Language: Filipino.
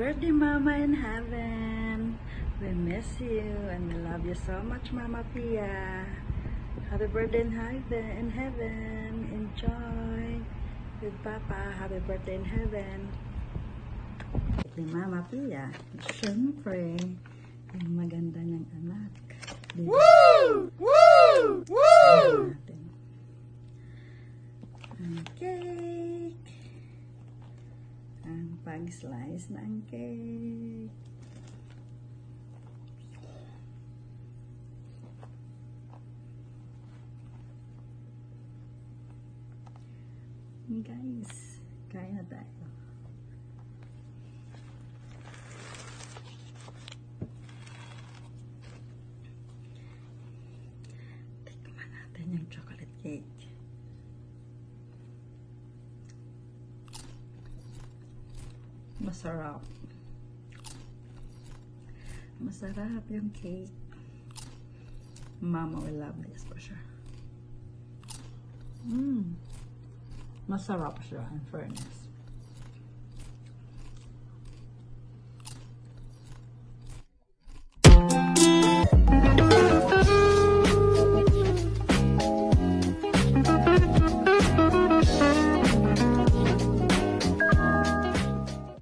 birthday, Mama in heaven. We miss you and we love you so much, Mama Pia. Happy birthday in heaven. Enjoy with Papa. Happy birthday in heaven. Kay Mama Pia, syempre, yung maganda niyang anak. Woo! Woo! Woo! Natin. Ang cake. Ang pag-slice ng cake. Guys, kain na tayo. Tikman natin yung chocolate cake. Masarap. Masarap yung cake. Mama will love this for sure. Masarap siya, in fairness.